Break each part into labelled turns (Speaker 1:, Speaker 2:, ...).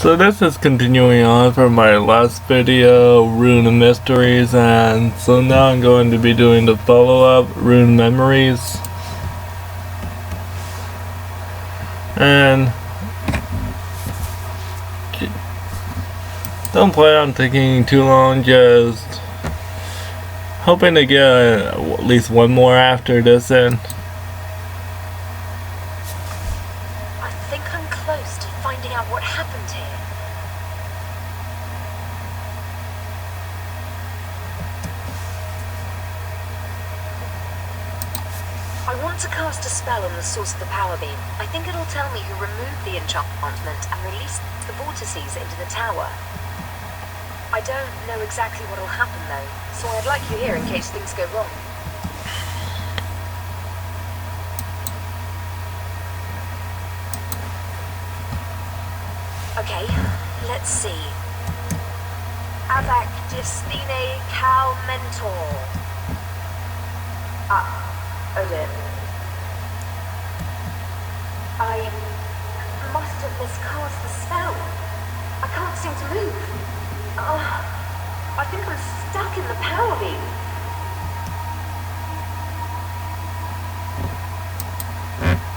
Speaker 1: So this is continuing on from my last video, Rune Mysteries, and so now I'm going to be doing the follow-up, Rune Memories. And don't plan on taking too long, just hoping to get at least one more after this end.
Speaker 2: I think I'm close to finding out what happened here. I want to cast a spell on the source of the power beam. I think it'll tell me who removed the enchantment and released the vortices into the tower. I don't know exactly what'll happen though, so I'd like you here in case things go wrong. Okay, let's see. Avak Distine Cal Mentor. Oh dear. I must have miscast the spell. I can't seem to move. I think I'm stuck in the power beam.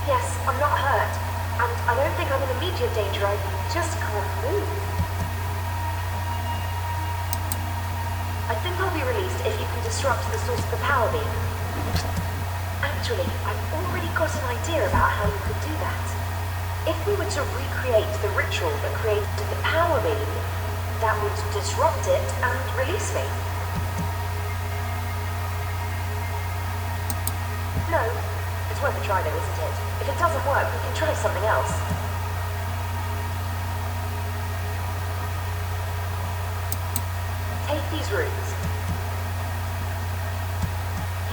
Speaker 2: Yes, I'm not hurt. And I don't think I'm in immediate danger. I just can't move. I think I'll be released if you can disrupt the source of the power beam. Actually, I've already got an idea about how you could do that. If we were to recreate the ritual that created the power beam, that would disrupt it and release me. No, it's worth a try though, isn't it? If it doesn't work, we can try something else. Take these runes.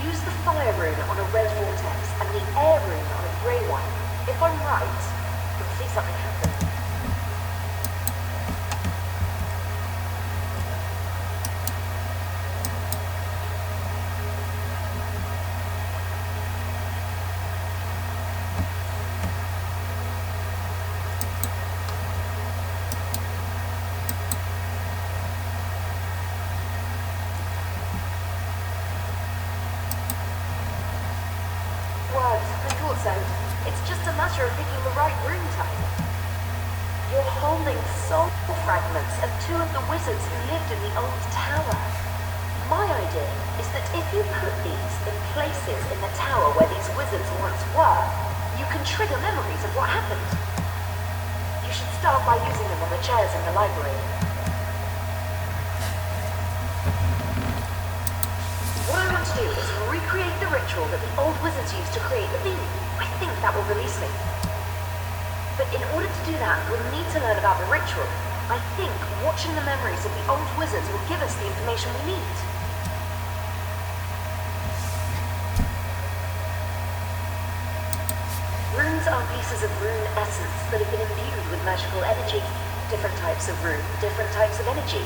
Speaker 2: Use the fire rune on a red vortex and the air rune on a grey one. If I'm right, you'll see something happen. So, it's just a matter of picking the right rune type. You're holding soul fragments of two of the wizards who lived in the old tower. My idea is that if you put these in places in the tower where these wizards once were, you can trigger memories of what happened. You should start by using them on the chairs in the library. What I want to do is recreate the ritual that the old wizards used to create the beam. I think that will release me. But in order to do that, we'll need to learn about the ritual. I think watching the memories of the old wizards will give us the information we need. Runes are pieces of rune essence that have been imbued with magical energy. Different types of rune, different types of energy.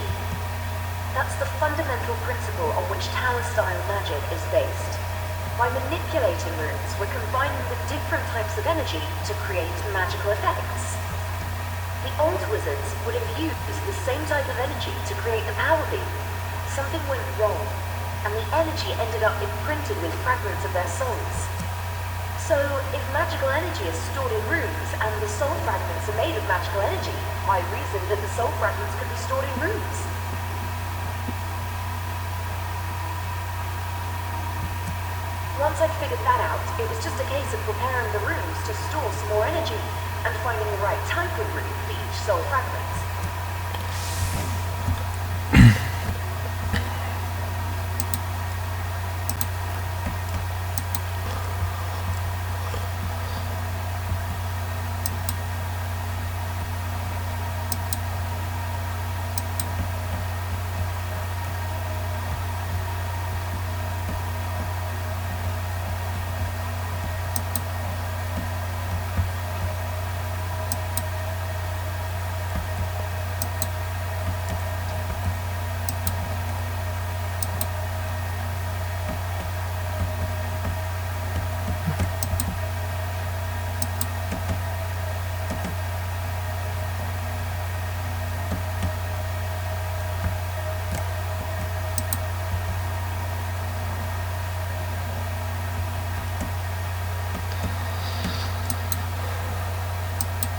Speaker 2: That's the fundamental principle on which tower-style magic is based. By manipulating runes, we're combining the different types of energy to create magical effects. The old wizards would have used the same type of energy to create the power beam. Something went wrong, and the energy ended up imprinted with fragments of their souls. So, if magical energy is stored in runes, and the soul fragments are made of magical energy, I reasoned that the soul fragments could be stored in runes. Once I'd figured that out, it was just a case of preparing the runes to store some more energy, and finding the right type of rune for each soul fragment.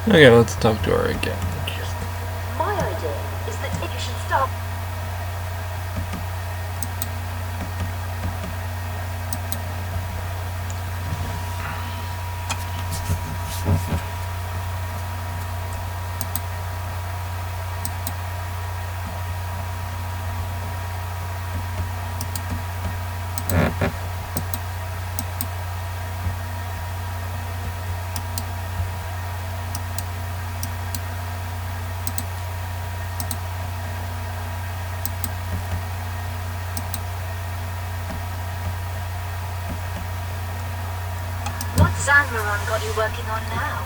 Speaker 1: Okay, let's talk to her again.
Speaker 2: My idea is that if you should start...
Speaker 3: What's Zanmaron got you working on now?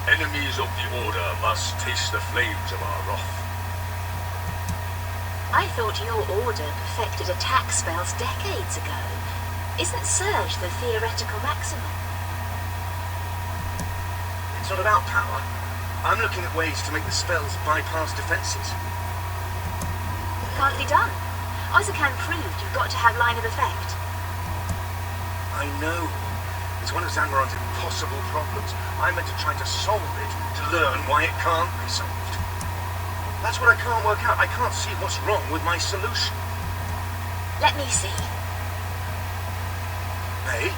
Speaker 4: Enemies of the Order must taste the flames of our wrath.
Speaker 3: I thought your order perfected attack spells decades ago. Isn't Surge the theoretical maximum?
Speaker 4: It's not about power. I'm looking at ways to make the spells bypass defenses.
Speaker 3: Can't be done. Ozakan proved you've got to have line of effect.
Speaker 4: I know. It's one of Zanmaron's impossible problems. I'm meant to try to solve it, to learn why it can't be solved. That's what I can't work out. I can't see what's wrong with my solution.
Speaker 3: Let me see.
Speaker 4: Hey?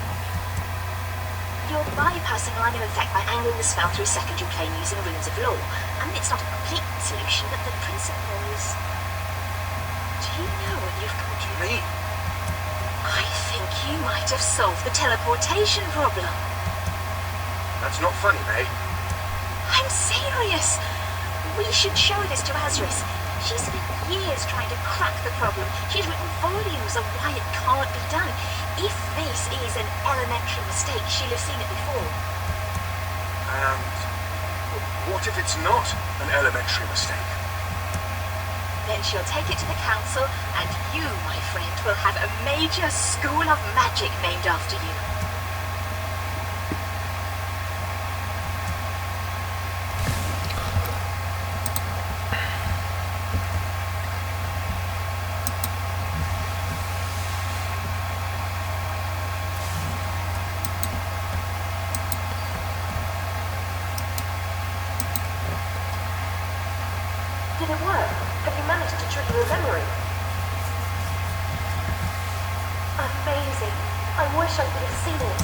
Speaker 3: You're bypassing line of effect by angling the spell through secondary plane using runes of law. I mean, it's not a complete solution, but the principles... Do you know what you've got?
Speaker 4: What do you mean?
Speaker 3: I think you might have solved the teleportation problem.
Speaker 4: That's not funny, May.
Speaker 3: I'm serious. We should show this to Azris. She's spent years trying to crack the problem. She's written volumes on why it can't be done. If this is an elementary mistake, she'll have seen it before.
Speaker 4: And what if it's not an elementary mistake?
Speaker 3: Then she'll take it to the council, and you, my friend, will have a major school of magic named after you.
Speaker 2: Did it work? Have you managed to trigger a memory? Amazing. I wish I could have seen it.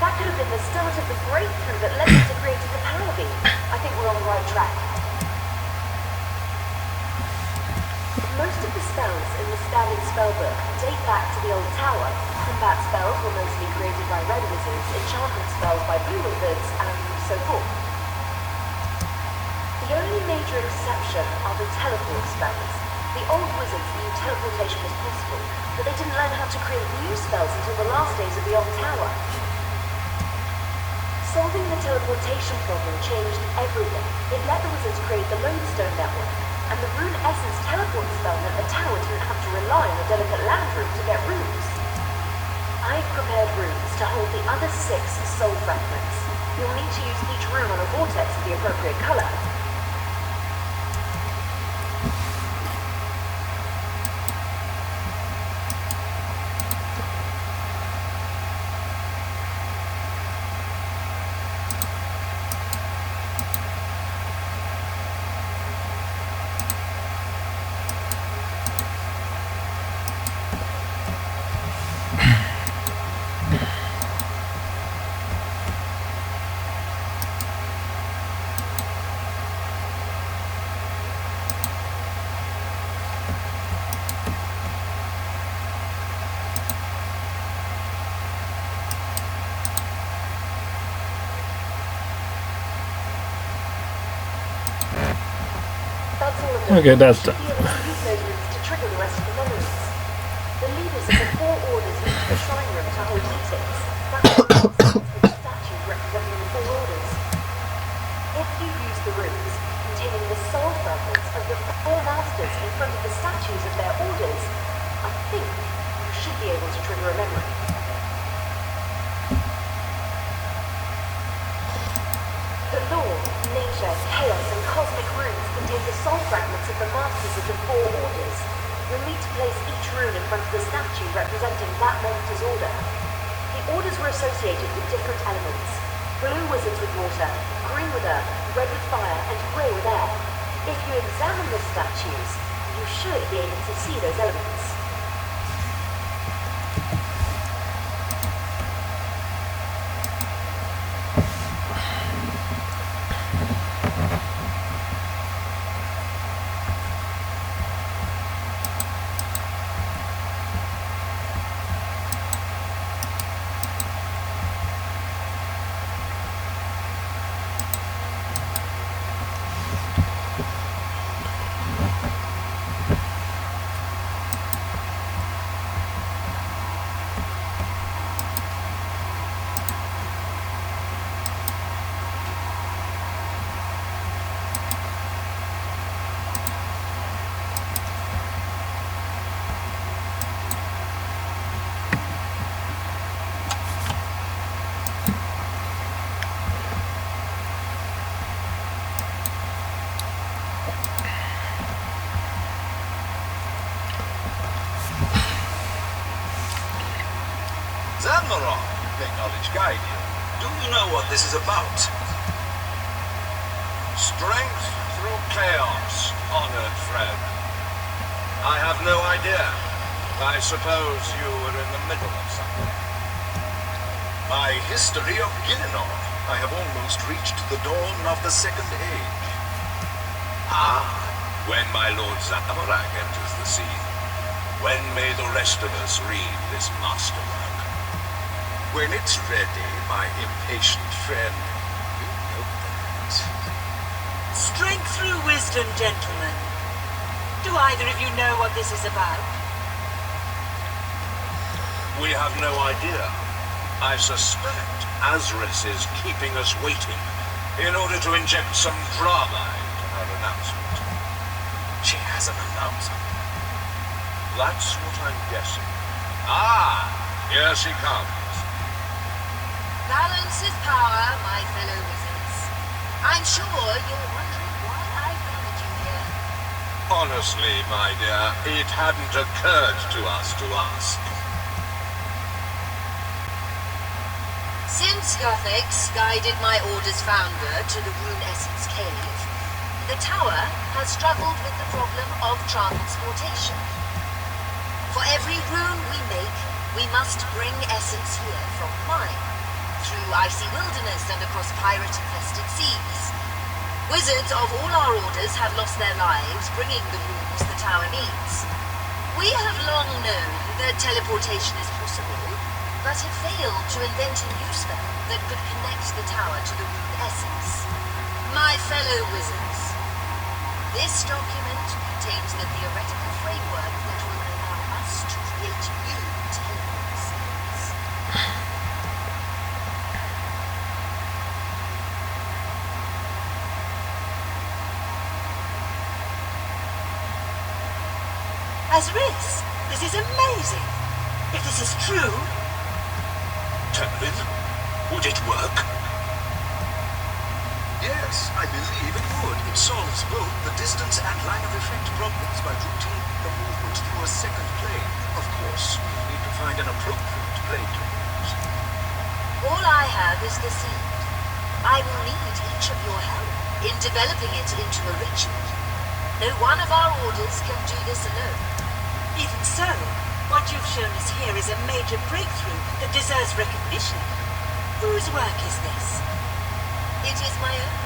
Speaker 2: That could have been the start of the breakthrough that led me to creating the power beam. I think we're on the right track. Most of the spells in the standard spellbook date back to the old tower. Combat spells were mostly created by red wizards, enchantment spells by blue wizards, and so forth. The only major exception are the teleport spells. The old wizards knew teleportation was possible, but they didn't learn how to create new spells until the last days of the old tower. Solving the teleportation problem changed everything. It let the wizards create the lodestone network, and the rune essence teleport spell meant the tower didn't have to rely on a delicate land route to get runes. I've prepared runes to hold the other 6 soul fragments. You'll need to use each rune on a vortex of the appropriate color.
Speaker 1: Okay, that's done.
Speaker 2: To trigger the rest of the memories. The leaders of the 4 orders use the shrine room to hold meetings. That's the statues representing the 4 orders. If you use the runes containing the soul fragments of the 4 masters in front of the statues of their orders, I think you should be able to trigger a memory. The law, nature, chaos, and cosmic runes contain the soul fragments of the masters of the 4 orders. You'll need to place each rune in front of the statue representing that master's order. The orders were associated with different elements. Blue wizards with water, green with earth, red with fire, and grey with air. If you examine the statues, you should be able to see those elements.
Speaker 4: Zanmaron, may knowledge guide you. Do you know what this is about? Strength through chaos, honored friend. I have no idea. I suppose you were in the middle of something. My history of Gillinor. I have almost reached the dawn of the Second Age. Ah, when my Lord Zamorak enters the scene, when may the rest of us read this masterwork? When it's ready, my impatient friend, you know that.
Speaker 5: Strength through wisdom, gentlemen. Do either of you know what this is about?
Speaker 4: We have no idea. I suspect Azris is keeping us waiting in order to inject some drama into her announcement. She has an announcement? That's what I'm guessing. Ah, here she comes.
Speaker 3: Balance is power, my fellow wizards. I'm sure you're wondering why I gathered you here.
Speaker 4: Honestly, my dear, it hadn't occurred to us to ask.
Speaker 3: Since Guthix guided my order's founder to the Rune Essence Cave, the tower has struggled with the problem of transportation. For every rune we make, we must bring essence here from the mine, through icy wilderness and across pirate-infested seas. Wizards of all our orders have lost their lives bringing the runes the tower needs. We have long known that teleportation is possible, but have failed to invent a new spell that could connect the tower to the rune essence. My fellow wizards, this document contains the theoretical framework that will allow us to create new teleport cells.
Speaker 5: Azris, this is amazing. If this is true...
Speaker 4: Templin, would it work? Yes, I believe it would. It solves both the distance and line of effect problems by routing the movement through a second plane. Of course, we need to find an appropriate plane to use.
Speaker 3: All I have is the seed. I will need each of your help in developing it into a ritual. No one of our orders can do this alone.
Speaker 5: Even so, what you've shown us here is a major breakthrough that deserves recognition. Whose work is this?
Speaker 3: It is my own.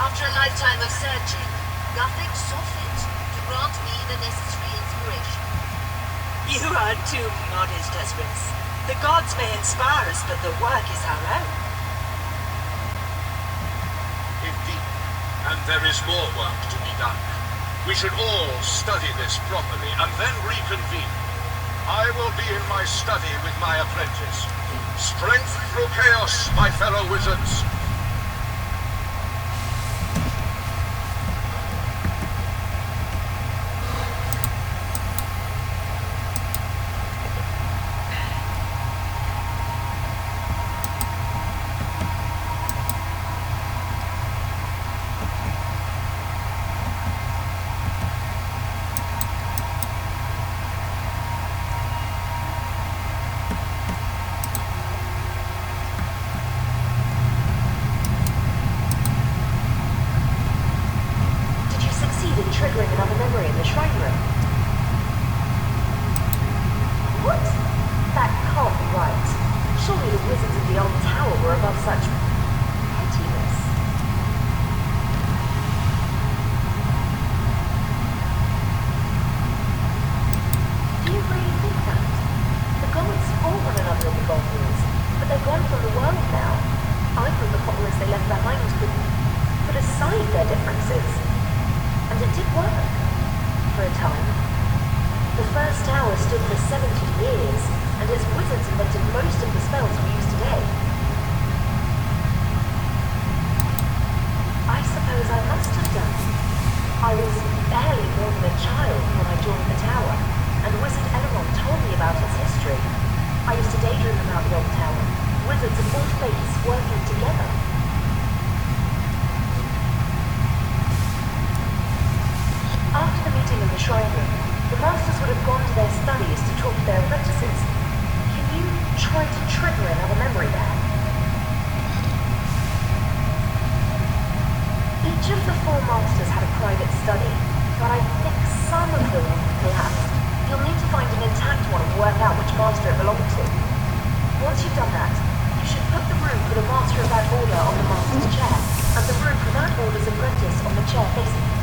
Speaker 3: After a lifetime of searching, Guthix saw fit to grant me the necessary inspiration.
Speaker 5: You are too modest, Azris. The gods may inspire us, but the work is our own.
Speaker 4: Indeed, and there is more work to be done. We should all study this properly and then reconvene. I will be in my study with my apprentice. Strength through chaos, my fellow wizards.
Speaker 2: triggering another memory in the shrine room. What? That can't be right. Surely the wizards of the old tower were above such pettiness. Do you really think that? The gods fought one another in the gold wars, but they're gone from the world now. I thought the populace they left behind could put aside their differences. And it did work. For a time. The first tower stood for 70 years, and its wizards invented most of the spells we use today. I suppose I must have done. I was barely more than a child when I joined the tower, and Wizard Elrond told me about its history. I used to daydream about the old tower, wizards of all faiths working together. After the meeting in the shrine room, the masters would have gone to their studies to talk to their apprentices. Can you try to trigger another memory there? Each of the 4 masters had a private study, but I think some of them have collapsed. You'll need to find an intact one and work out which master it belonged to. Once you've done that, you should put the rune for the master of that order on the master's chair, and the rune for that order's apprentice on the chair facing it.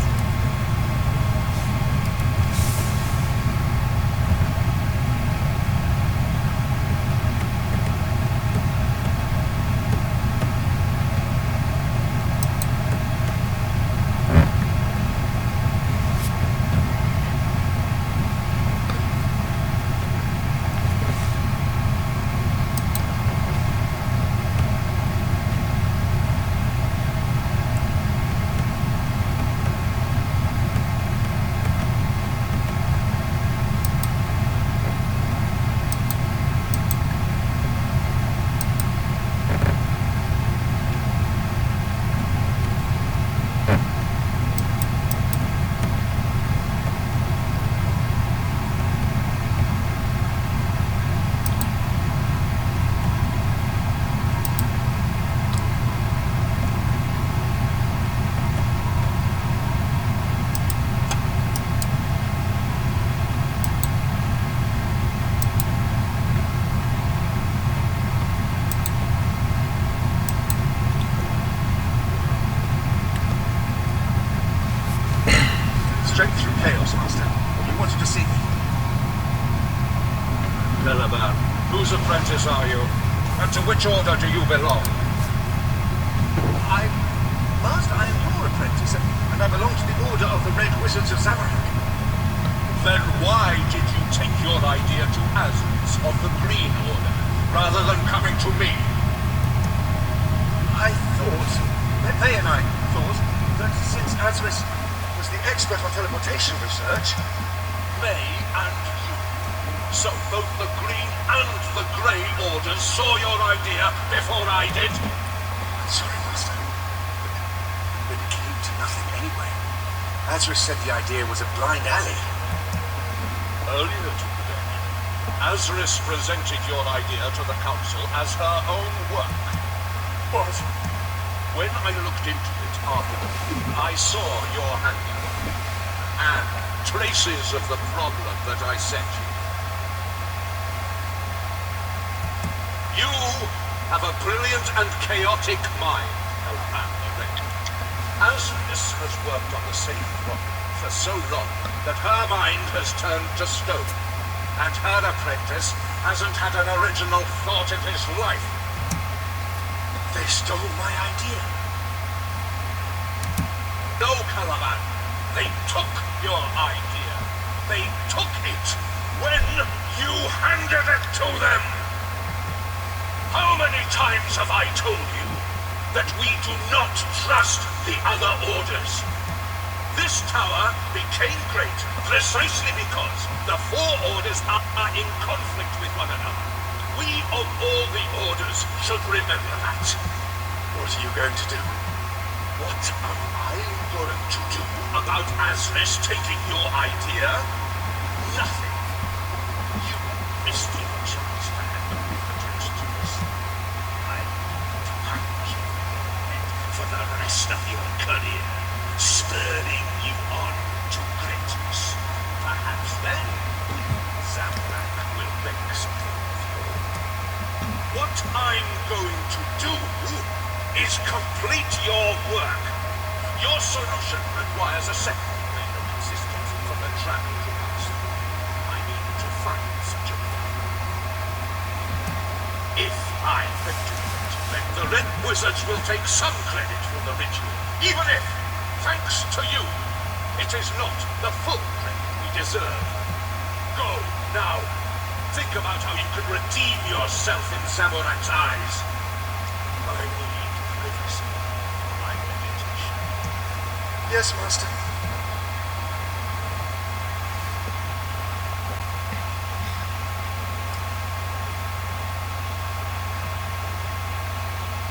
Speaker 4: Straight through chaos, Master. You wanted to see me.
Speaker 6: Caliban, whose apprentice are you? And to which order do you belong?
Speaker 4: Master, I am your apprentice, and I belong to the Order of the Red Wizards of Zamorak.
Speaker 6: Then why did you take your idea to Azris of the Green Order, rather than coming to me?
Speaker 4: I thought, they and I thought, that since Azris was the expert on teleportation research,
Speaker 6: They and you. So both the Green and the Grey Orders saw your idea before I did?
Speaker 4: I'm sorry, Master. But it came to nothing anyway. Azris said the idea was a blind alley.
Speaker 6: Earlier today, Azris presented your idea to the Council as her own work.
Speaker 4: What?
Speaker 6: When I looked into it afterward, I saw your handiwork and traces of the problem that I set you. You have a brilliant and chaotic mind, Caliban the Red. Azris has worked on the same problem for so long that her mind has turned to stone, and her apprentice hasn't had an original thought in his life.
Speaker 4: They stole my idea.
Speaker 6: No, Caliban. They took your idea. They took it when you handed it to them. How many times have I told you that we do not trust the other orders? This tower became great precisely because the 4 orders are in conflict with one another. We of all the orders should remember that.
Speaker 4: What are you going to do?
Speaker 6: What am I going to do about Azris taking your idea? Nothing. You missed your chance to hand over the text to us. I'm going to punish you for the rest of your career, spurring you on to greatness. Perhaps then, Zamrak will make something of you. What I'm going to do is complete your work. Your solution requires a second plane of existence from the travel past. I need to find such a plane. If I effectuate it, then the Red Wizards will take some credit for the ritual, even if, thanks to you, it is not the full credit we deserve. Go, now. Think about how you can redeem yourself in Zamorak's eyes. I need privacy for my meditation.
Speaker 4: Yes, Master.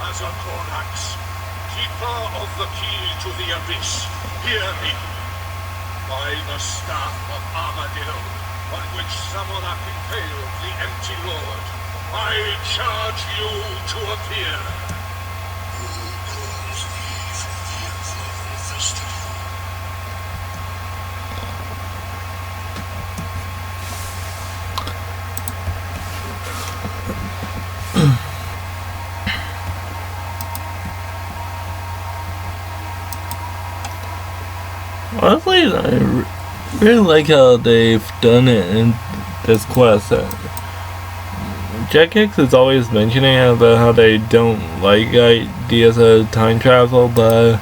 Speaker 6: As a Kornax, keeper of the key to the abyss, hear me. By the staff of Armadillo, on which Zamorak impaled the empty lord, I charge you to appear. Who calls thee from the infernal festival?
Speaker 1: Honestly, I really like how they've done it in this quest. Jetix is always mentioning about how they don't like ideas of time travel, but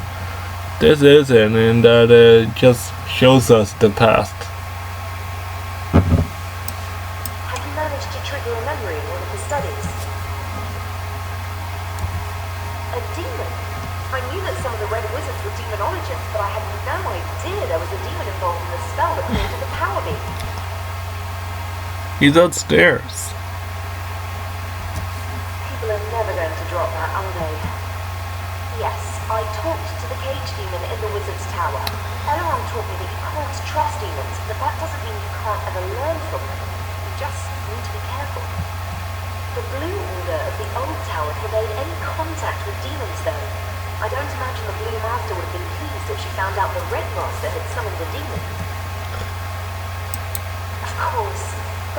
Speaker 1: this isn't, and that it just shows us the past.
Speaker 2: Have you managed to trigger a memory in one of the studies? A demon? I knew that some of the Red Wizards were demonologists, but I had no idea there was a demon involved in the spell that created the power beam.
Speaker 1: He's upstairs.
Speaker 2: People are never going to drop that, are they? Yes, I talked to the cage demon in the Wizard's Tower. Elrond taught me that you can't trust demons, but that doesn't mean you can't ever learn from them. You just need to be careful. The Blue Order of the Old Tower forbade any contact with demons, though. I don't imagine the Blue Master would have been pleased if she found out the Red Master had summoned a demon. Of course,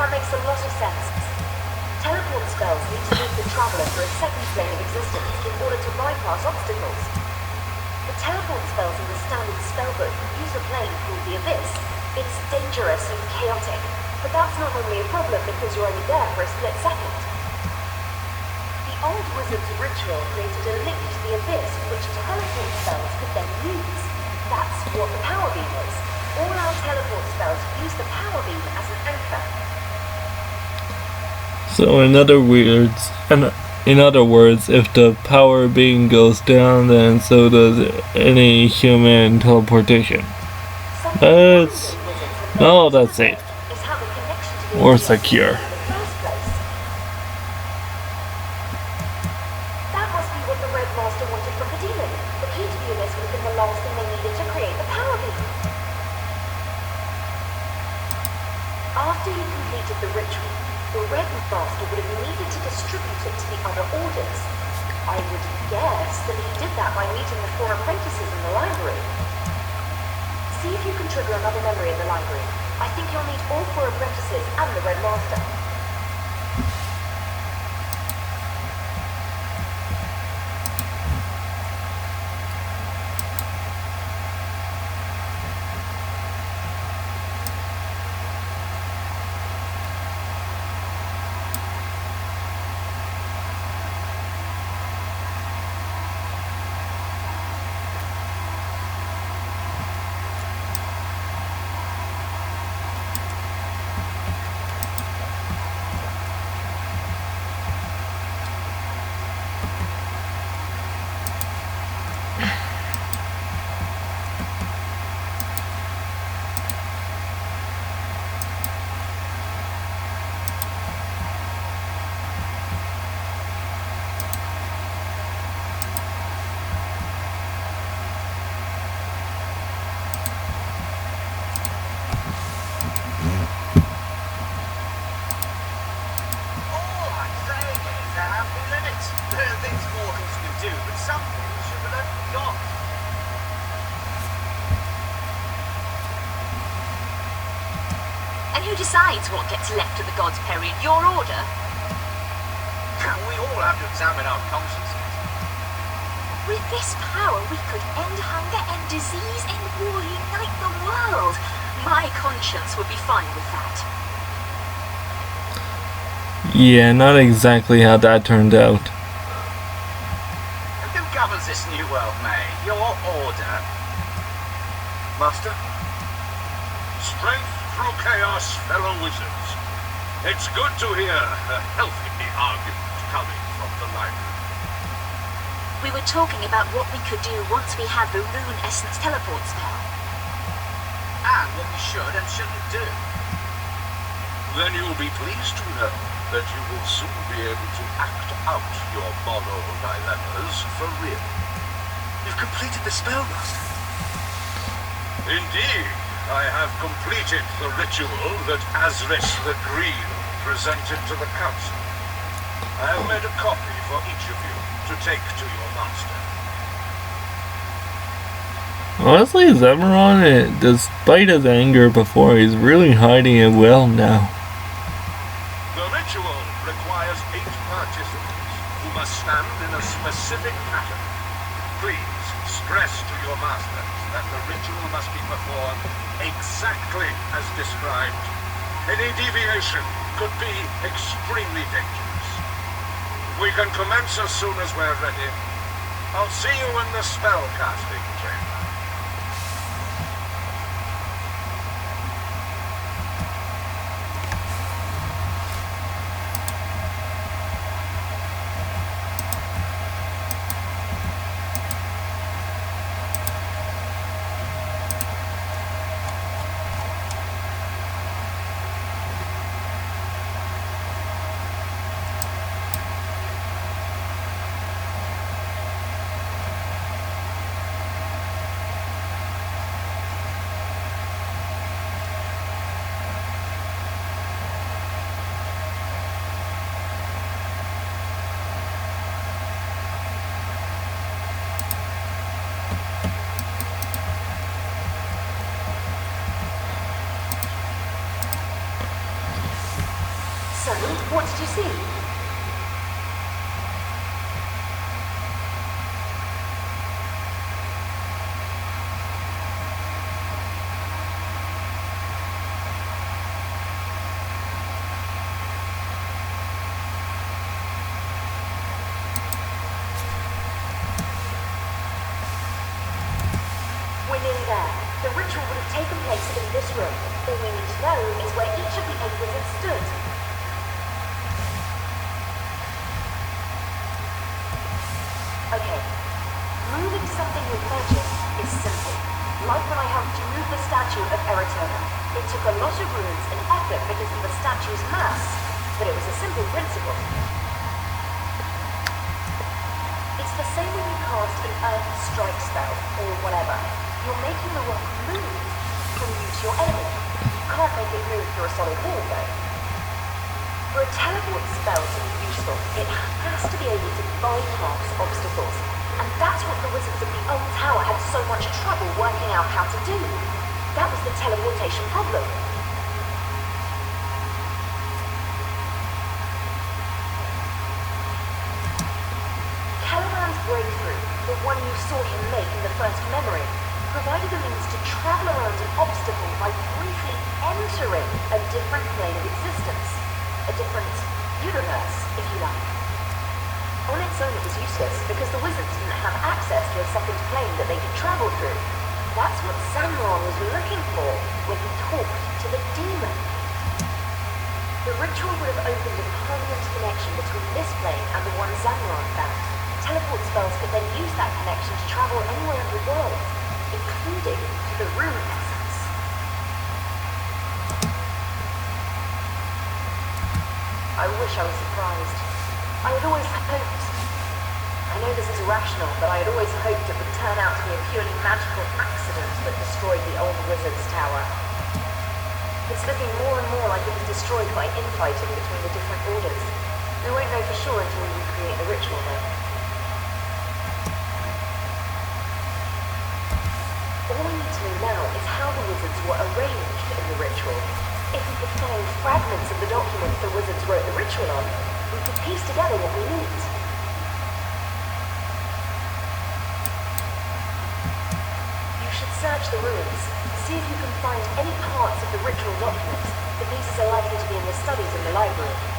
Speaker 2: that makes a lot of sense. Teleport spells need to move the Traveler through a second plane of existence in order to bypass obstacles. The teleport spells in the standard spellbook use a plane called the Abyss. It's dangerous and chaotic, but that's not normally a problem because you're only there for a split second. The old wizard's ritual created a link to the Abyss which teleport spells could then use. That's what the power beam is. All our teleport spells use the power beam as an anchor.
Speaker 1: So in other words, if the power beam goes down, then so does any human teleportation. That's safe or secure.
Speaker 2: That must be what the Red Master wanted from the demon. The key to the Abyss would have been the last thing they needed to create the power beam. After he completed the ritual, the Red Master would have needed to distribute it to the other orders. I would guess that he did that by meeting the 4 apprentices in the library. See if you can trigger another memory in the library. I think you'll need all 4 apprentices and the Red Master.
Speaker 3: And who decides what gets left to the gods, Perry? Your order?
Speaker 4: We all have to examine our consciences.
Speaker 3: With this power, we could end hunger, end disease, end war, unite the world. My conscience would be fine with that.
Speaker 1: Yeah, not exactly how that turned out.
Speaker 4: Who governs this new world, May? Your order? Master?
Speaker 6: Strength through chaos, fellow wizards. It's good to hear a healthy argument coming from the library.
Speaker 3: We were talking about what we could do once we had the Rune Essence teleport spell.
Speaker 4: And what we should and shouldn't do.
Speaker 6: Then you'll be pleased to know that you will soon be able to act out your moral dilemmas for real.
Speaker 4: You've completed the spell, Master.
Speaker 6: Indeed, I have completed the ritual that Azris the Green presented to the Council. I have made a copy for each of you to take to your master.
Speaker 1: Honestly, Zemron, despite his anger before, he's really hiding it well now.
Speaker 6: The ritual requires 8 participants who must stand in a specific pattern. Please stress to your masters that the ritual must be performed exactly as described. Any deviation could be extremely dangerous. We can commence as soon as we're ready. I'll see you in the spellcasting chamber.
Speaker 2: So, what did you see? We're nearly there. The ritual would have taken place in this room. All we need to know is where each of the 8 wizards stood. Okay. Moving something with magic is simple. Like when I helped you move the statue of Eritona. It took a lot of runes and effort because of the statue's mass, but it was a simple principle. It's the same when you cast an Earth Strike spell, or whatever. You're making the rock move from you to your enemy. You can't make it move through a solid wall, though. For a teleport spell to be useful, it has to be able to bypass obstacles. And that's what the wizards of the old tower had so much trouble working out how to do. That was the teleportation problem. Caliban's breakthrough, the one you saw him make in the first memory, provided a means to travel around an obstacle by briefly entering a different plane of existence. A different universe, if you like. On its own it was useless, because the wizards didn't have access to a second plane that they could travel through. That's what Zamron was looking for when he talked to the demon. The ritual would have opened a permanent connection between this plane and the one Zamron found. Teleport spells could then use that connection to travel anywhere in the world, including to the Rune Essence. I wish I was surprised. I had always hoped. I know this is irrational, but I had always hoped it would turn out to be a purely magical accident that destroyed the old wizard's tower. It's looking more and more like it was destroyed by infighting between the different orders. We won't know for sure until we recreate the ritual, though. All we need to know now is how the wizards were arranged in the ritual. If we could find fragments of the documents the wizards wrote the ritual on, we could piece together what we need. You should search the ruins. See if you can find any parts of the ritual documents. The pieces are likely to be in the studies in the library.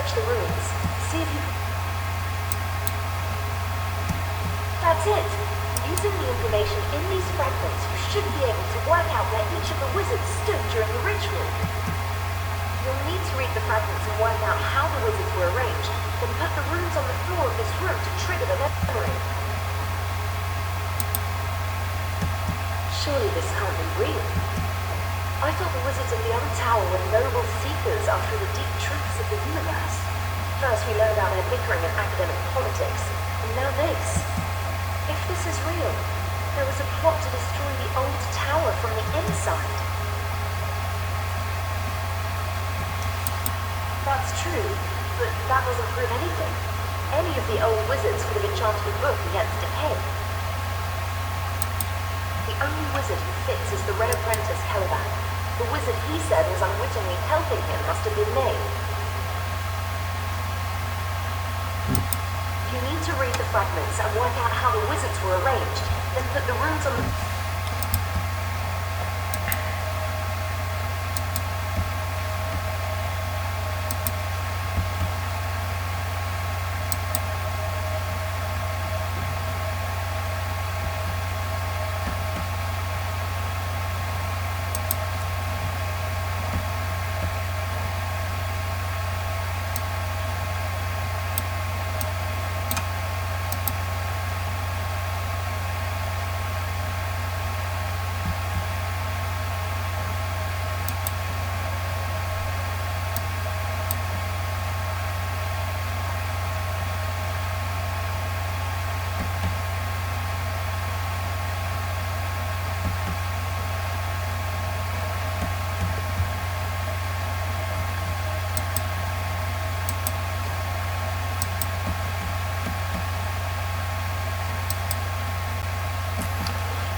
Speaker 2: search the ruins. See if you... That's it! Using the information in these fragments, you should be able to work out where each of the wizards stood during the ritual. You'll need to read the fragments and work out how the wizards were arranged, then put the runes on the floor of this room to trigger the memory. Surely this can't be real. I thought the wizards of the other tower were noble seekers after the deep truths of the universe. First we learned about their bickering and academic politics, and now this. If this is real, there was a plot to destroy the old tower from the inside. That's true, but that doesn't prove anything. Any of the old wizards could have enchanted a book against decay. The only wizard who fits is the Red Apprentice Caliban. The wizard he said was unwittingly helping him must have been May. You need to read the fragments and work out how the wizards were arranged, then put the runes on the...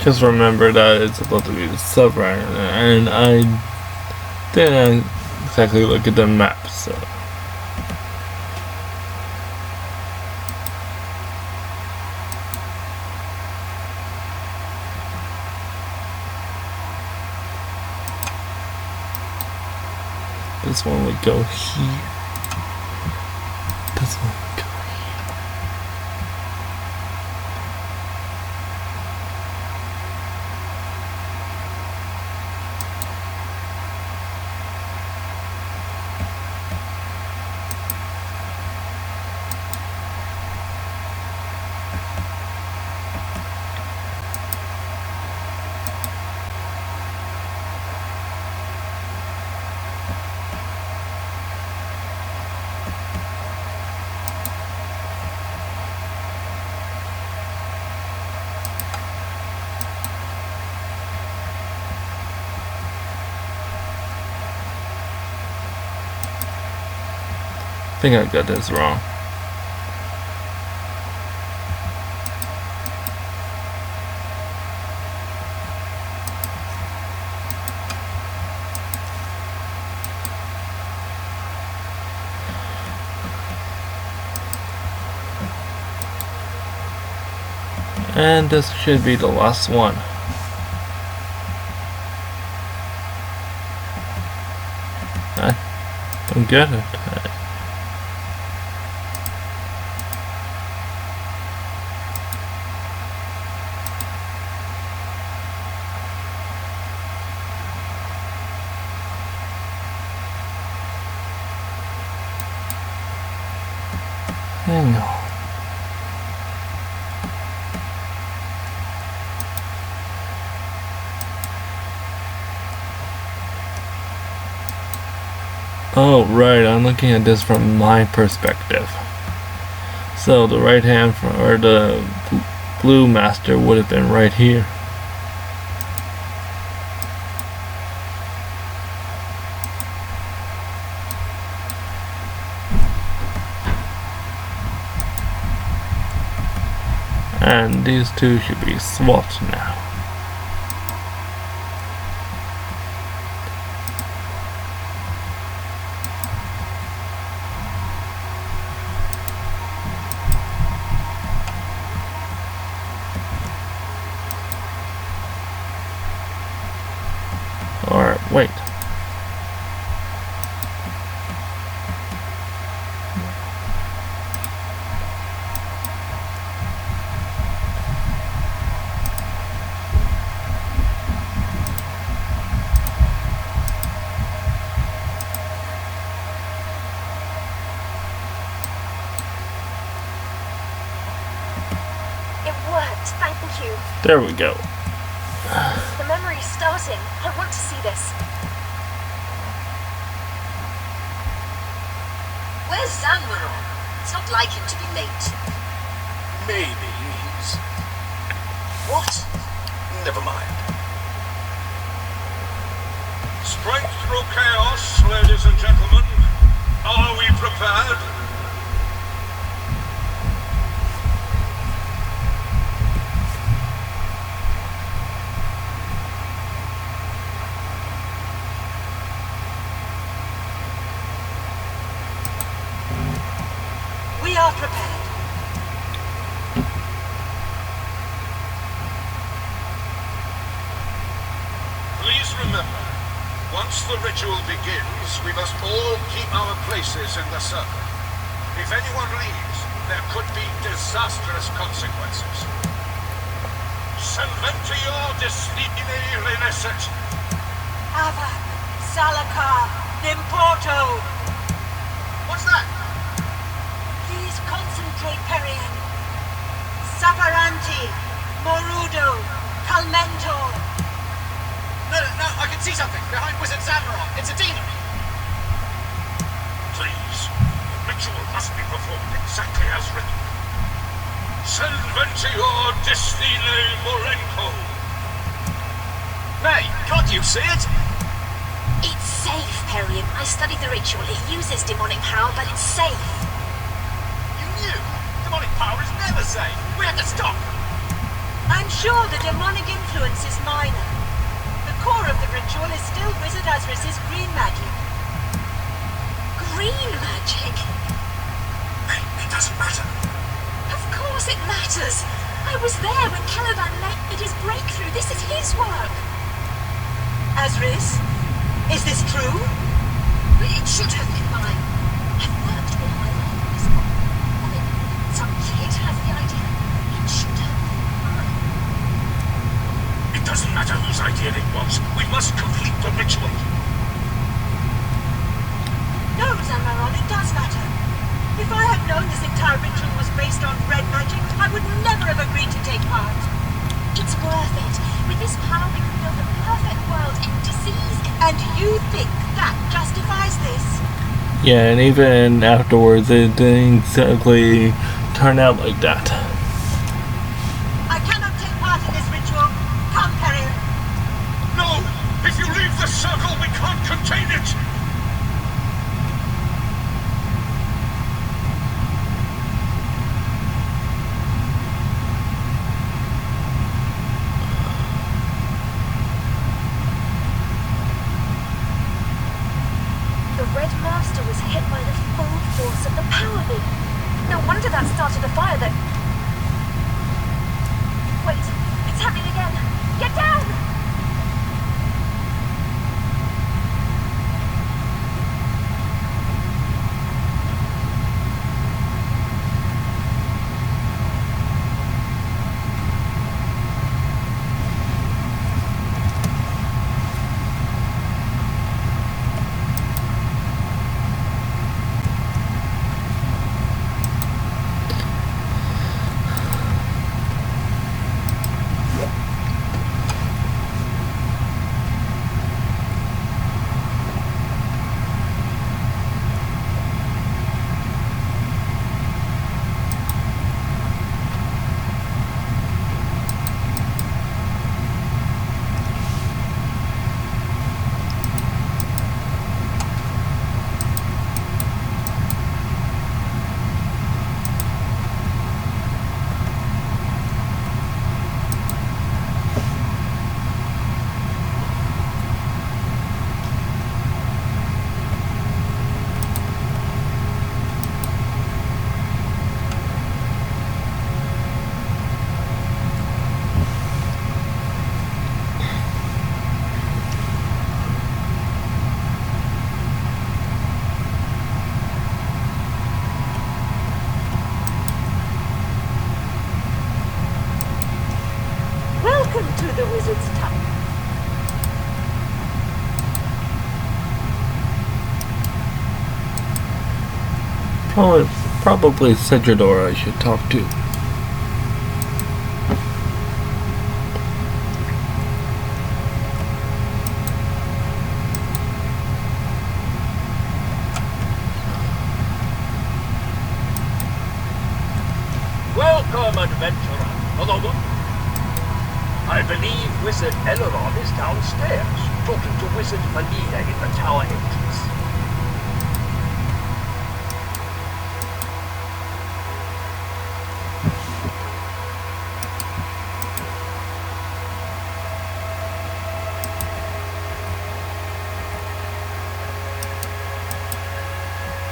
Speaker 1: Just remember that it's supposed to be the submarine, and I didn't exactly look at the map, so. This one would go here. This one would go here. I think I got this wrong. And this should be the last one. I don't get it. Hang on. Oh, right, I'm looking at this from my perspective. So the right hand or the blue master would have been right here. And these two should be swapped now. Or wait. There we go.
Speaker 3: The memory's starting. I want to see this.
Speaker 5: Where's Zanmaron? It's not like him to be late.
Speaker 6: Maybe he's...
Speaker 5: What?
Speaker 6: Never mind. Strength through chaos, ladies and gentlemen. Are we prepared?
Speaker 5: We are prepared.
Speaker 6: Please remember, once the ritual begins, we must all keep our places in the circle. If anyone leaves, there could be disastrous consequences. Salventior destine renescet.
Speaker 5: Ava, Salakar, Nimporto.
Speaker 6: What's that?
Speaker 5: Please concentrate, Perian. Saparanti, Morudo, Calmentor.
Speaker 6: No, I can see something behind Wizard Zanmaron. It's a demon. Please, the ritual must be performed exactly as written. Salventior destine morenco. May, can't you see it?
Speaker 3: It's safe, Perian. I studied the ritual. It uses demonic power, but it's safe.
Speaker 6: You knew? Demonic power is never safe. We have to stop.
Speaker 5: I'm sure the demonic influence is minor. The core of the ritual is still Wizard Azris's green magic.
Speaker 3: Green magic?
Speaker 6: May, it doesn't matter.
Speaker 3: Of course it matters. I was there when Caliban made his breakthrough. This is his work.
Speaker 5: Azris, is this true?
Speaker 3: It should have been mine. I've worked all my life on this one. And then some kid has the idea. It should have been mine.
Speaker 6: It doesn't matter whose idea it was. We must complete the ritual.
Speaker 5: No, Zanmaron, it does matter. If I had known this entire ritual was based on red magic, I would never have agreed to take part.
Speaker 3: It's worth it. With this power, we can build a perfect world and disease.
Speaker 5: And you think that justifies this?
Speaker 1: Yeah, and even afterwards, it didn't exactly turn out like that.
Speaker 5: I cannot take part in this ritual. Come, Perian.
Speaker 6: No! If you leave the circle, we can't contain it!
Speaker 3: The Red Master was hit by the full force of the power beam. No wonder that started a fire that... Wait, it's happening again. Get down!
Speaker 5: Welcome to the Wizard's Tower.
Speaker 1: Probably Cedrador I should talk to.
Speaker 6: I believe Wizard Eleron is downstairs, talking to Wizard Melina in the tower entrance.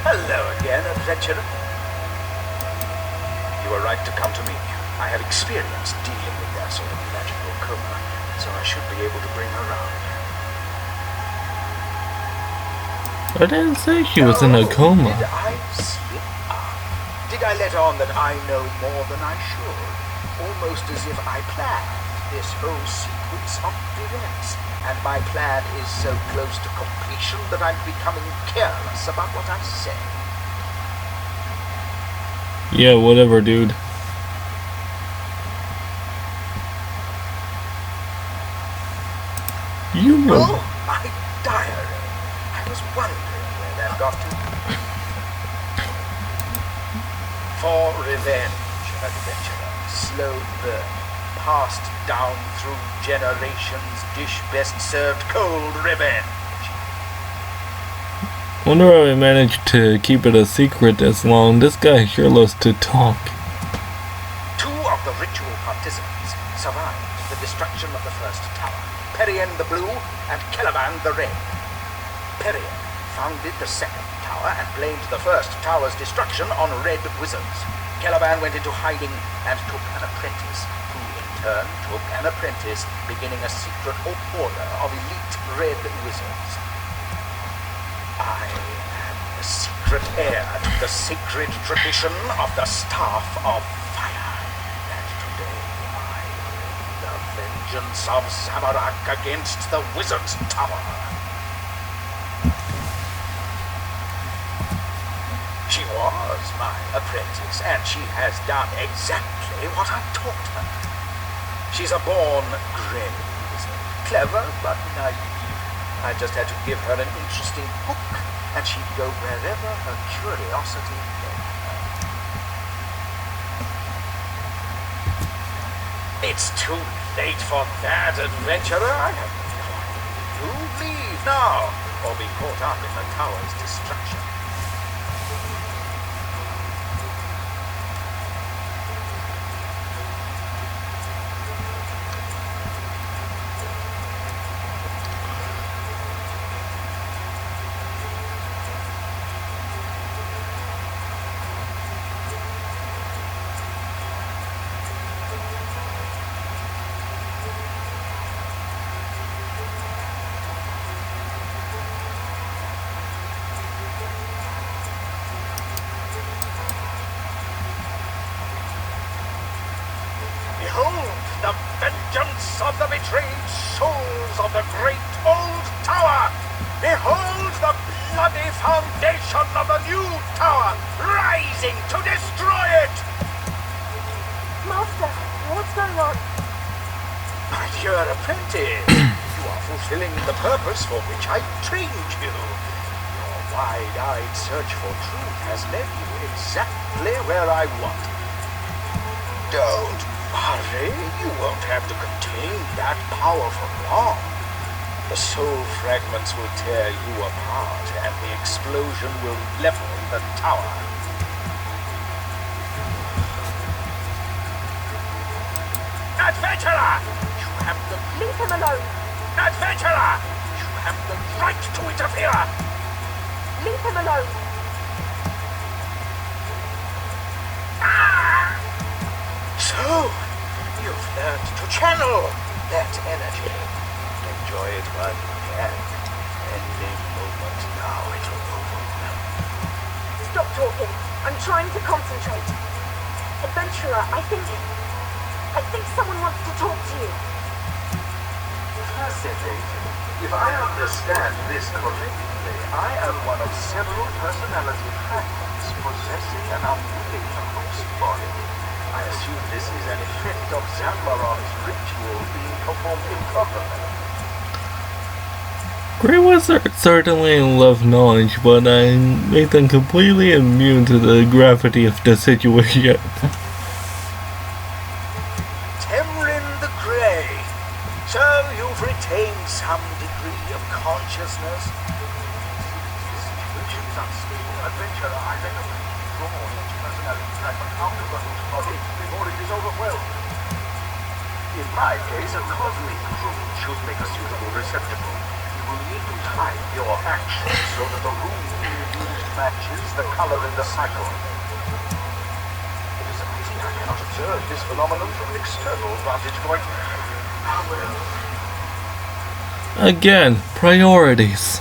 Speaker 6: Hello again, adventurer. You were right to come to me. I have experience dealing with that sort of magical coma, so I should be able to bring her around.
Speaker 1: I didn't say she was in a coma.
Speaker 6: Did I slip up? Did I let on that I know more than I should? Almost as if I planned this whole sequence of events. And my plan is so close to completion that I'm becoming careless about what I say.
Speaker 1: Yeah, whatever, dude. You were...
Speaker 6: Oh, my diary. I was wondering where that got to. For revenge, adventurer. Slow burn. Passed down through generations. Dish best served cold revenge.
Speaker 1: Wonder how I managed to keep it a secret this long. This guy sure loves to talk.
Speaker 6: Two of the ritual participants survived the destruction of the first tower. Perian the Blue and Caliban the Red. Perian founded the second tower and blamed the first tower's destruction on red wizards. Caliban went into hiding and took an apprentice, who in turn took an apprentice, beginning a secret order of elite red wizards. I am the secret heir to the sacred tradition of the Staff of Fire. And today I bring the vengeance of Zamorak against the Wizard's Tower. She was my apprentice, and she has done exactly what I taught her. She's a born grey wizard, clever but naive. I just had to give her an interesting hook, and she'd go wherever her curiosity led her. It's too late for that, adventurer. I have no idea. You leave now, or be caught up in the tower's destruction. Behold the vengeance of the betrayed souls of the great old tower! Behold the bloody foundation of the new tower, rising to destroy it!
Speaker 2: Master, what's going on?
Speaker 6: My dear apprentice, you are fulfilling the purpose for which I trained you. Your wide-eyed search for truth has led you exactly where I want. Don't worry, you won't have to contain that power for long. The soul fragments will tear you apart, and the explosion will level the tower. Adventurer! You have the...
Speaker 2: Leave him alone!
Speaker 6: Adventurer! You have the right to interfere!
Speaker 2: Leave him alone!
Speaker 6: So, you've learned to channel that energy. Enjoy it while you can. Any moment now it'll overwhelm.
Speaker 2: Stop talking. I'm trying to concentrate. Adventurer, I think someone wants to talk to you.
Speaker 4: Fascinating. If I understand this correctly, I am one of several personality fragments possessing an unwilling host body. I assume this is an effect of Zambaron's ritual being performed improperly.
Speaker 1: Grey Wizards certainly love knowledge, but I make them completely immune to the gravity of the situation.
Speaker 6: Temrin the Grey,
Speaker 4: So you've retained some degree of consciousness? This situation's unstable. Adventurer, I let them draw each personality fragment out of the host body before it is overwhelmed. In my case, a cosmic rune should make a suitable receptacle. You will need to time your actions so that the rune being used matches the color in the cycle. It is amazing I cannot observe this phenomenon from an external vantage point. However,
Speaker 1: Again, priorities.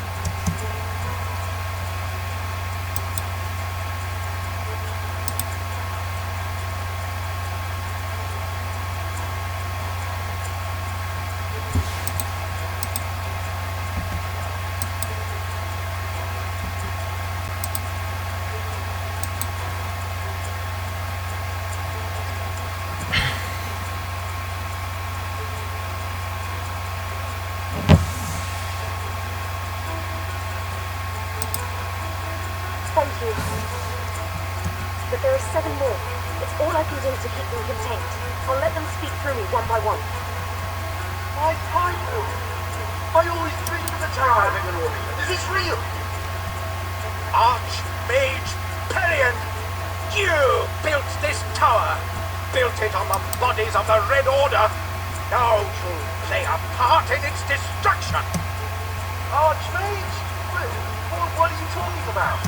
Speaker 2: Thank you. But there are 7 more. It's all I can do to keep them contained. I'll let them speak through me one by one.
Speaker 4: my title! I always dreamed of the tower having an audience. Is this real?
Speaker 6: Archmage Perian, you built this tower. Built it on the bodies of the Red Order. Now you'll play a part in its destruction.
Speaker 4: Archmage? What are you talking about?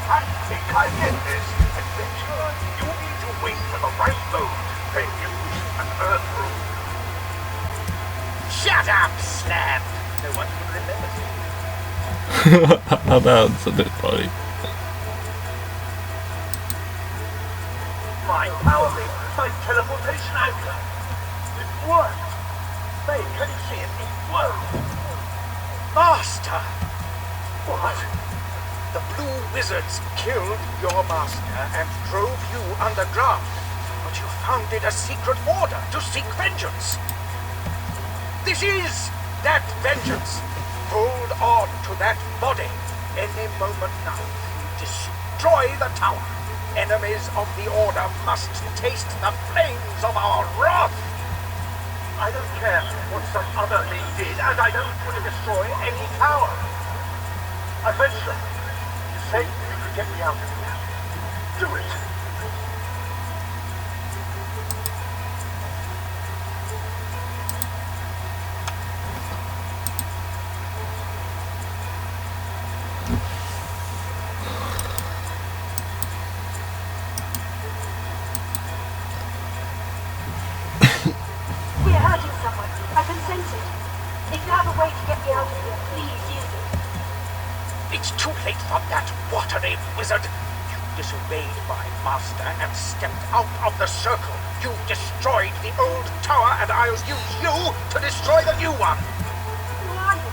Speaker 6: I think I get this. Adventurer, you need to wait for the right mode, then use an Earth rune. Shut up, Slab! No one even remembers you.
Speaker 1: That's a bit funny.
Speaker 6: My power ring, my teleportation anchor. It worked. May, can you see it? It worked. Master! What? The Blue Wizards killed your master and drove you underground. But you founded a secret order to seek vengeance. This is that vengeance. Hold on to that body. Any moment now, you destroy the tower. Enemies of the Order must taste the flames of our wrath.
Speaker 4: I don't care what some other me did, and I don't want to destroy any tower. Adventurer, you say you could get me out of here. Do it.
Speaker 2: We're hurting someone. I can sense it. If you have a way to get me out of here, please use it.
Speaker 6: It's too late for that watery wizard. You disobeyed my master and stepped out of the circle. You destroyed the old tower, and I'll use you to destroy the new one.
Speaker 2: Who are you?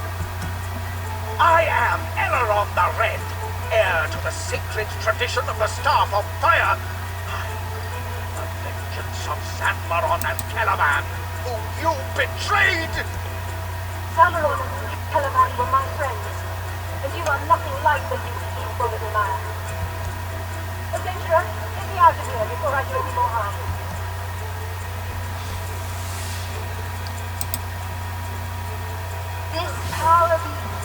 Speaker 6: I am Eleron the Red, heir to the sacred tradition of the Staff of Fire. I am the vengeance of Sanmaron and Calaban, whom you betrayed.
Speaker 2: Samaron and Calaban were my friends, and you are nothing like the youth you bullied in my eyes. Adventurer, get me out of here before I do any more harm. This power of evil,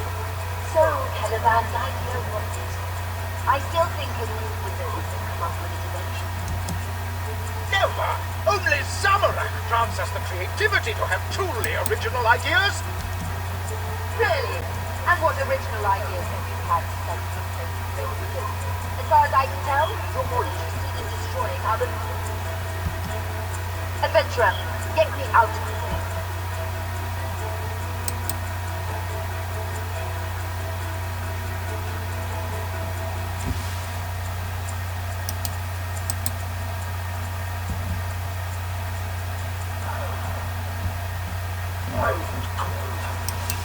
Speaker 2: so Calaban's idea was it. I still think a new wizard would come up with it eventually.
Speaker 6: Never! Only Zamorak grants us the creativity to have truly original ideas.
Speaker 2: Really? And what original ideas have you had since you came to the As far as I can tell, you're more interested in destroying other people. Adventurer, get me out of here.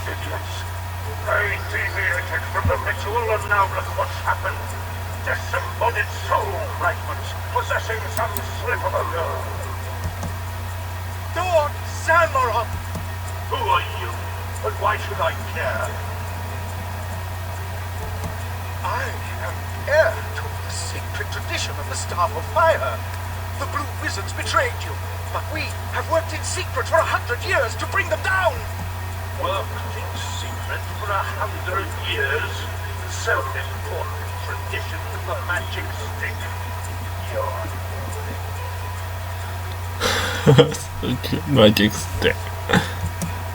Speaker 6: Idiots. They deviated from the ritual, and now look what's happened. Disembodied soul fragments possessing some slip of a girl.
Speaker 4: Thoughts! Saint Laurent!
Speaker 6: Who are you? And why should I care?
Speaker 4: I am heir to the sacred tradition of the Staff of Fire. The Blue Wizards betrayed you, but we have worked in secret for 100 years to bring them down!
Speaker 6: Worked in secret for 100 years? Self-important tradition with the magic stick.
Speaker 1: Magic stick.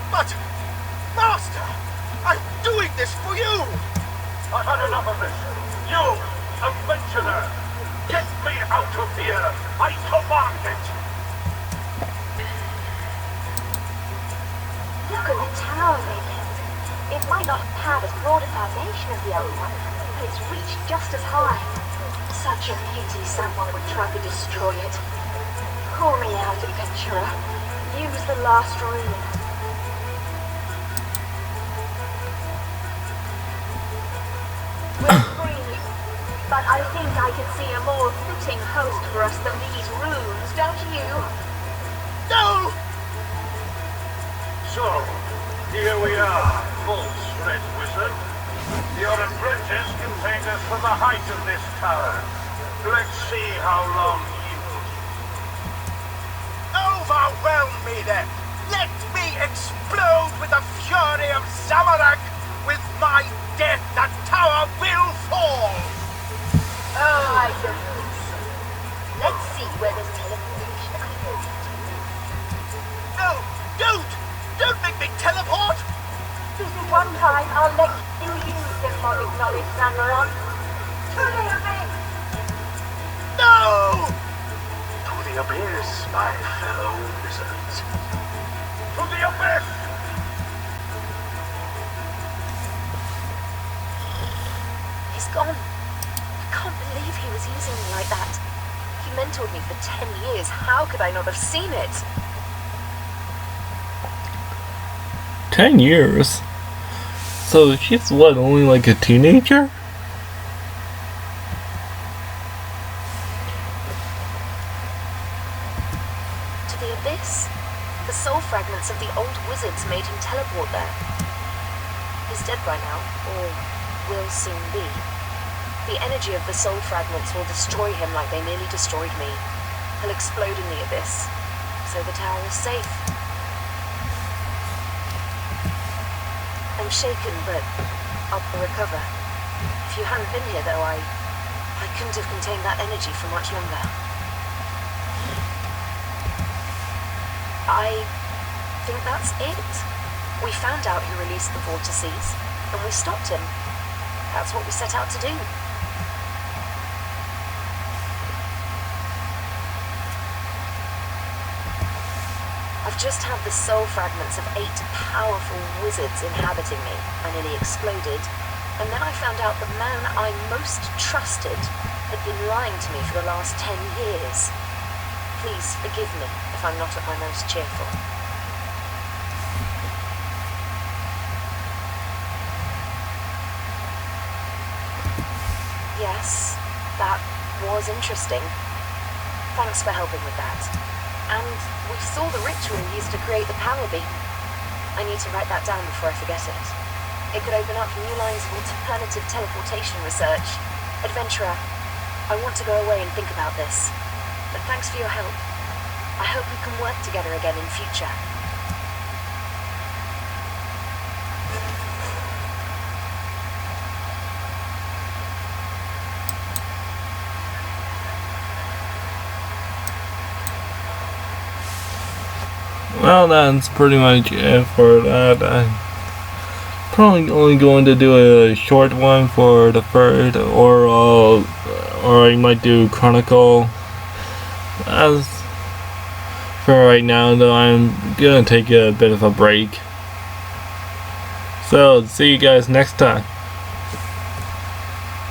Speaker 4: But, Master, I'm doing this for you!
Speaker 6: I've had enough of this. You, adventurer! Get me out of here! I command it!
Speaker 3: Look at the tower they built. It might not have as broad a foundation as the old one, but it's reached just as high. Such a pity someone would try to destroy it. Call me out, adventurer. Use the last rune. We're free, but I think I can see a more fitting host for us than these runes, don't you?
Speaker 4: No!
Speaker 6: So, here we are, false red wizard. Your apprentice can take us to the height of this tower. Let's see how long you...
Speaker 4: Overwhelm me then! Let me explode with the fury of Zamorak! With my death, the tower will fall!
Speaker 3: Oh, I suppose so. Let's see where this teleportation I built it.
Speaker 4: No! Don't! Don't make me teleport!
Speaker 3: This is one time I'll let you use symbolic knowledge, Saint Laurent. To the abyss!
Speaker 4: No!
Speaker 6: To the abyss, my fellow wizards. To the abyss!
Speaker 3: He's gone. I can't believe he was using me like that. He mentored me for 10 years. How could I not have seen it?
Speaker 1: 10 years? So she's what, only like a teenager?
Speaker 3: To the abyss? The soul fragments of the old wizards made him teleport there. He's dead by now, or will soon be. The energy of the soul fragments will destroy him like they nearly destroyed me. He'll explode in the abyss, so the tower is safe. I'm shaken, but I'll recover. If you hadn't been here, though, I couldn't have contained that energy for much longer. I think that's it. We found out who released the vortices, and we stopped him. That's what we set out to do. I've just had the soul fragments of 8 powerful wizards inhabiting me. I nearly exploded. And then I found out the man I most trusted had been lying to me for the last 10 years. Please forgive me if I'm not at my most cheerful. Yes, that was interesting. Thanks for helping with that. And we saw the ritual used to create the power beam. I need to write that down before I forget it. It could open up new lines of alternative teleportation research. Adventurer, I want to go away and think about this. But thanks for your help. I hope we can work together again in future.
Speaker 1: Well, that's pretty much it for that. I'm probably only going to do a short one for the third, or I might do Chronicle. As for right now, though, I'm gonna take a bit of a break. So, see you guys next time.